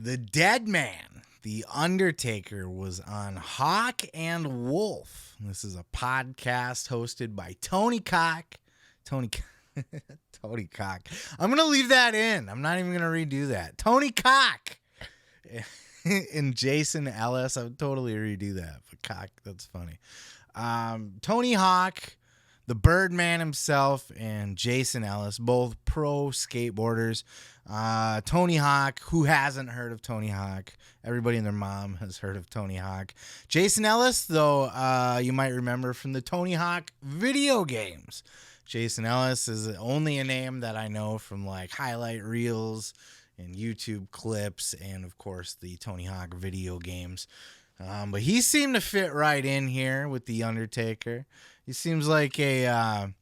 The dead man, The Undertaker, was on Hawk and Wolf. This is a podcast hosted by Tony Cock. Tony Cock. I'm going to leave that in. I'm not even going to redo that. Tony Cock and Jason Ellis. I would totally redo that. But Cock, that's funny. Tony Hawk, the Birdman himself, and Jason Ellis, both pro skateboarders. Tony Hawk, who hasn't heard of Tony Hawk? Everybody and their mom has heard of Tony Hawk. Jason Ellis, though, you might remember from the Tony Hawk video games. Jason Ellis is only a name that I know from like highlight reels and YouTube clips and, of course, the Tony Hawk video games. But he seemed to fit right in here with The Undertaker. He seems like a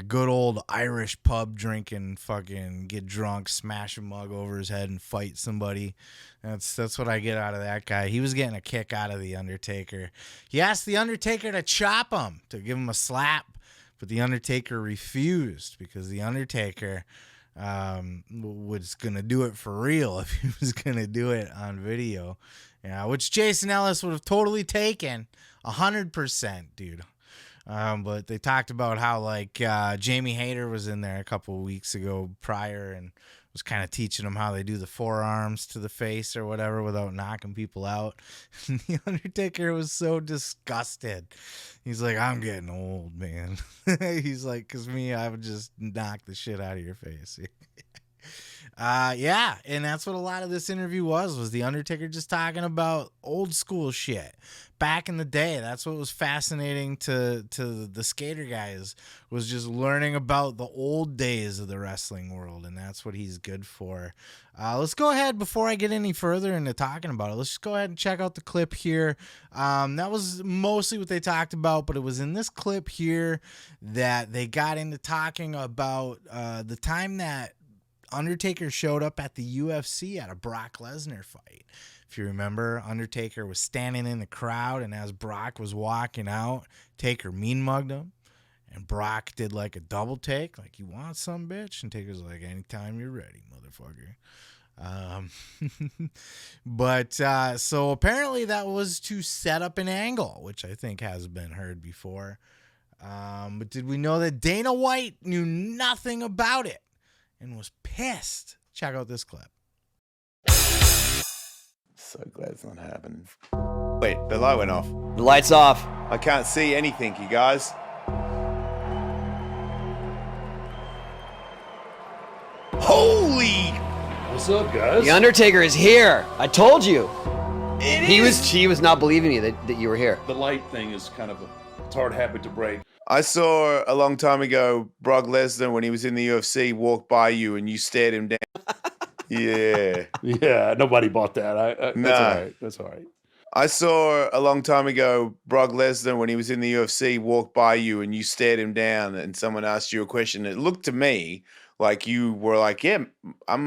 good old Irish pub drinking, fucking get drunk, smash a mug over his head and fight somebody. That's what I get out of that guy. He was getting a kick out of The Undertaker. He asked The Undertaker to chop him, to give him a slap, but The Undertaker refused because The Undertaker was going to do it for real if he was going to do it on video. Yeah, which Jason Ellis would have totally taken 100%, dude. But they talked about how like Jamie Hayter was in there a couple of weeks ago prior and was kind of teaching them how they do the forearms to the face or whatever without knocking people out. And The Undertaker was so disgusted. He's like, I'm getting old, man. He's like, because me, I would just knock the shit out of your face. Yeah, and that's what a lot of this interview was The Undertaker just talking about old school shit. Back in the day, that's what was fascinating to the skater guys, was just learning about the old days of the wrestling world, and that's what he's good for. Let's go ahead, before I get any further into talking about it, let's just go ahead and check out the clip here. That was mostly what they talked about, but it was in this clip here that they got into talking about the time that Undertaker showed up at the UFC at a Brock Lesnar fight. If you remember, Undertaker was standing in the crowd, and as Brock was walking out, Taker mean mugged him, and Brock did like a double take, like, you want some, bitch? And Taker's like, anytime you're ready, motherfucker. But so apparently that was to set up an angle, which I think has been heard before. But did we know that Dana White knew nothing about it and was pissed? Check out this clip. So glad it's not happening. Wait, the light went off. The light's off. I can't see anything, you guys. Holy! What's up, guys? The Undertaker is here. I told you. He was not believing me that you were here. The light thing is kind of it's hard habit to break. I saw a long time ago Brock Lesnar, when he was in the UFC, walk by you and you stared him down. Yeah. Yeah, nobody bought that. No. That's all right. That's all right. I saw a long time ago Brock Lesnar, when he was in the UFC, walk by you and you stared him down and someone asked you a question. It looked to me like you were like, yeah, I'm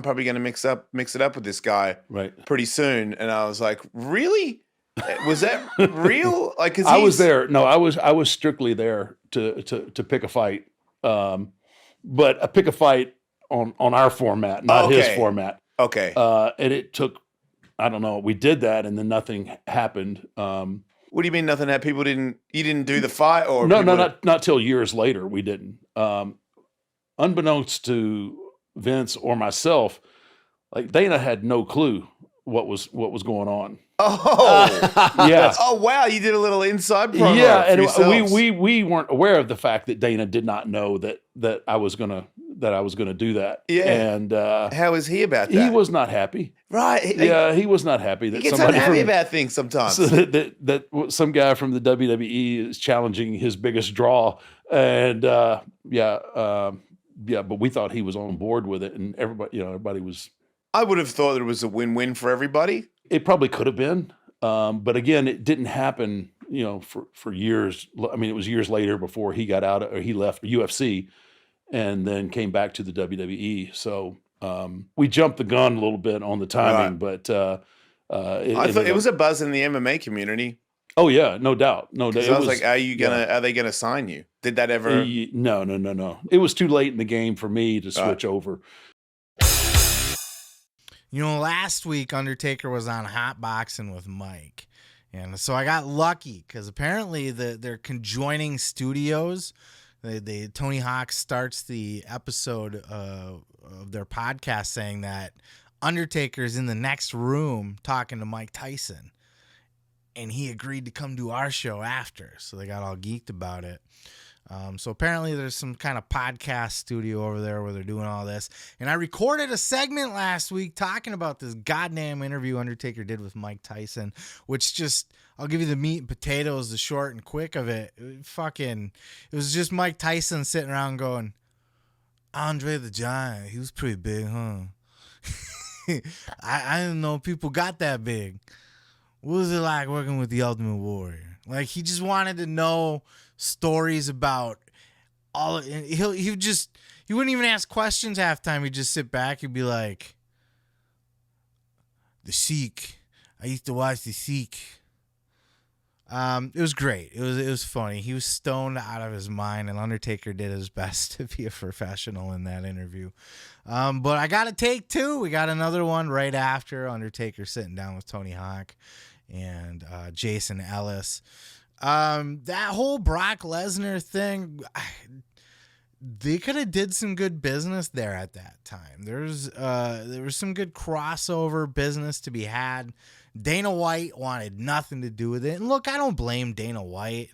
probably gonna mix it up with this guy pretty soon. And I was like, really? Was that real? Like, 'cause I was there. No, I was strictly there to pick a fight. But I pick a fight on our format, not his format. Okay. And it took, I don't know, we did that and then nothing happened. What do you mean nothing happened? You didn't do the fight, or no, not till years later we didn't. Unbeknownst to Vince or myself, like Dana had no clue what was going on. Oh, yeah. Oh, wow. You did a little inside promo. Yeah, and we weren't aware of the fact that Dana did not know that I was gonna do that. Yeah. And how was he about that? He was not happy. Right. Yeah, he was not happy that he gets somebody unhappy about things sometimes. So that some guy from the WWE is challenging his biggest draw, and but we thought he was on board with it, and everybody was. I would have thought that it was a win-win for everybody. It probably could have been, but again, it didn't happen. For years. I mean, it was years later before he got out, or he left UFC, and then came back to the WWE. So we jumped the gun a little bit on the timing, but I thought it was a buzz in the MMA community. Oh yeah, no doubt. I was like, are they gonna sign you? Did that ever? No. It was too late in the game for me to switch over. Last week Undertaker was on Hot Boxing with Mike. And so I got lucky because apparently they're conjoining studios. Tony Hawk starts the episode of their podcast saying that Undertaker's in the next room talking to Mike Tyson. And he agreed to come do our show after. So they got all geeked about it. So apparently there's some kind of podcast studio over there where they're doing all this. And I recorded a segment last week talking about this goddamn interview Undertaker did with Mike Tyson, which just, I'll give you the meat and potatoes, the short and quick of it. It was just Mike Tyson sitting around going, Andre the Giant, he was pretty big, huh? I didn't know people got that big. What was it like working with the Ultimate Warrior? Like, he just wanted to know stories about all. He wouldn't even ask questions half time. He'd just sit back. He'd be like, "The Sheik. I used to watch The Sheik." It was great. It was funny. He was stoned out of his mind, and Undertaker did his best to be a professional in that interview. But I got a take two. We got another one right after Undertaker sitting down with Tony Hawk and Jason Ellis. That whole Brock Lesnar thing, they could have did some good business there at that time. There was some good crossover business to be had. Dana White wanted nothing to do with it. And look, I don't blame Dana White.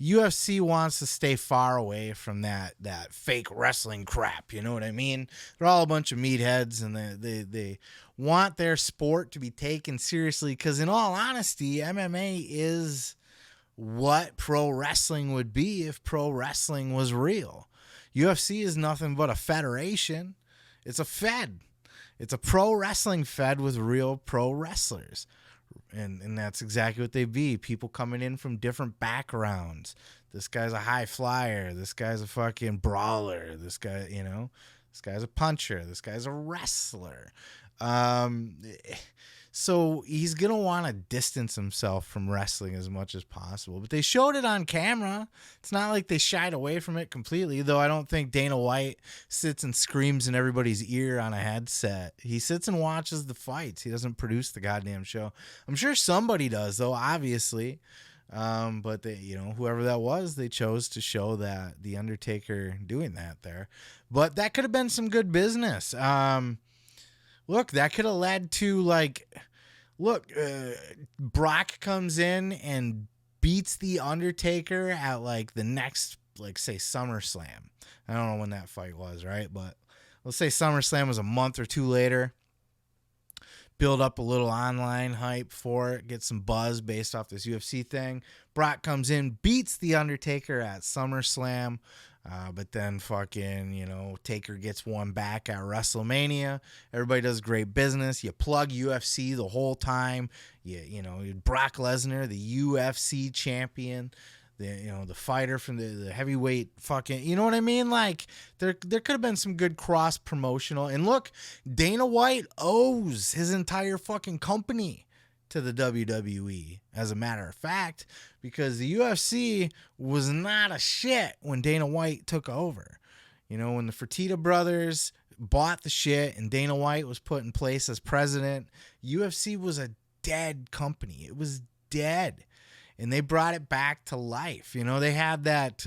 UFC wants to stay far away from that fake wrestling crap. You know what I mean? They're all a bunch of meatheads, and they want their sport to be taken seriously. Because in all honesty, MMA is what pro wrestling would be if pro wrestling was real. UFC is nothing but a federation. It's a fed. It's a pro wrestling fed with real pro wrestlers. And that's exactly what they be. People coming in from different backgrounds. This guy's a high flyer. This guy's a fucking brawler. This guy, this guy's a puncher. This guy's a wrestler. So he's going to want to distance himself from wrestling as much as possible. But they showed it on camera. It's not like they shied away from it completely, though I don't think Dana White sits and screams in everybody's ear on a headset. He sits and watches the fights. He doesn't produce the goddamn show. I'm sure somebody does, though, obviously. But they, whoever that was, they chose to show that the Undertaker doing that there. But that could have been some good business. Look, that could have led to Brock comes in and beats the Undertaker at the next, say SummerSlam. I don't know when that fight was, right? But let's say SummerSlam was a month or two later. Build up a little online hype for it, get some buzz based off this UFC thing. Brock comes in, beats the Undertaker at SummerSlam. But then Taker gets one back at WrestleMania. Everybody does great business. You plug UFC the whole time. Brock Lesnar, the UFC champion, the fighter from the heavyweight fucking, you know what I mean? There could have been some good cross promotional. And look, Dana White owes his entire fucking company to the WWE, as a matter of fact, because the UFC was not a shit when Dana White took over. When the Fertitta brothers bought the shit and Dana White was put in place as president, UFC was a dead company. It was dead. And they brought it back to life. They had that.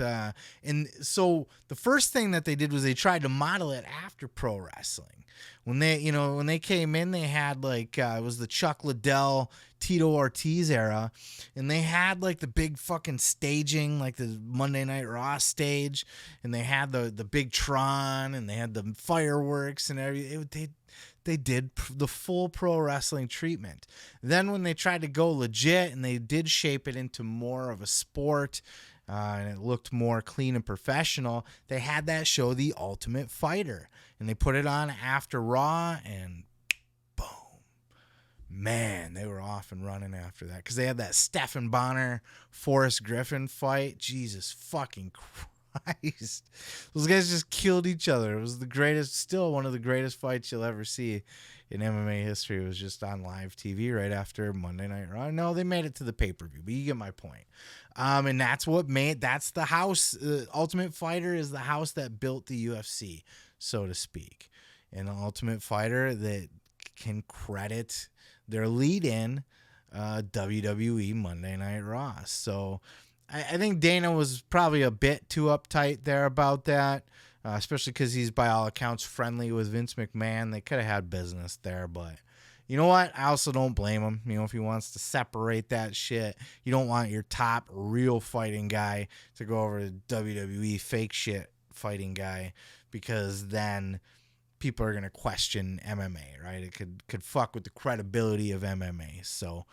And so the first thing that they did was they tried to model it after pro wrestling. When they came in, they had it was the Chuck Liddell, Tito Ortiz era. And they had the big fucking staging, the Monday Night Raw stage. And they had the big Tron, and they had the fireworks and everything. They did the full pro wrestling treatment. Then when they tried to go legit and they did shape it into more of a sport and it looked more clean and professional, they had that show, The Ultimate Fighter. And they put it on after Raw, and boom. Man, they were off and running after that. Because they had that Stephen Bonner, Forrest Griffin fight. Jesus fucking Christ. Those guys just killed each other. It was the greatest, still one of the greatest fights you'll ever see in MMA history. It was just on live TV right after Monday Night Raw. No, they made it to the pay-per-view, but you get my point. And that's the house. Ultimate Fighter is the house that built the UFC, so to speak. And Ultimate Fighter that can credit their lead-in WWE Monday Night Raw. So I think Dana was probably a bit too uptight there about that, especially because he's by all accounts friendly with Vince McMahon. They could have had business there, but you know what? I also don't blame him. You know, if he wants to separate that shit, you don't want your top real fighting guy to go over to WWE fake shit fighting guy, because then people are going to question MMA, right? It could fuck with the credibility of MMA. So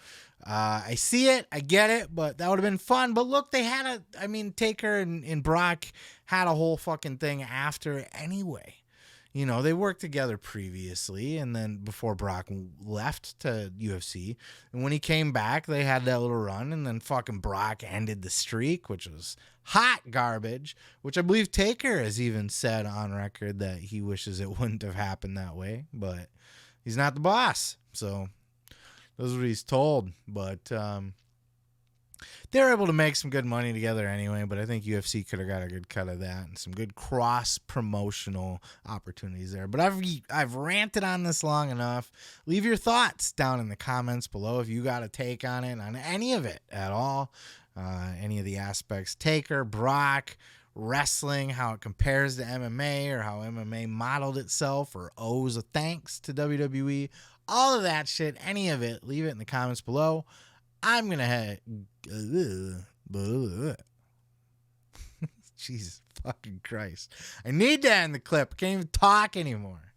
I see it. I get it, but that would have been fun. But look, they had Taker and Brock had a whole fucking thing after anyway. You know, they worked together previously, and then before Brock left to UFC. And when he came back, they had that little run, and then fucking Brock ended the streak, which was hot garbage, which I believe Taker has even said on record that he wishes it wouldn't have happened that way, but he's not the boss. So that's what he's told. But they were able to make some good money together anyway, but I think UFC could have got a good cut of that and some good cross-promotional opportunities there. But I've ranted on this long enough. Leave your thoughts down in the comments below if you got a take on it, on any of it at all, any of the aspects. Taker, Brock, wrestling, how it compares to MMA, or how MMA modeled itself or owes a thanks to WWE. All of that shit, any of it, leave it in the comments below. I'm going to head... Jesus fucking Christ. I need to end the clip. I can't even talk anymore.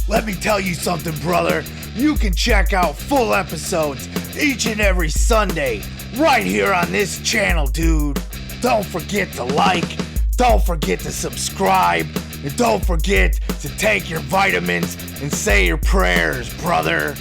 Let me tell you something, brother. You can check out full episodes each and every Sunday right here on this channel, dude. Don't forget to like. Don't forget to subscribe. And don't forget to take your vitamins and say your prayers, brother.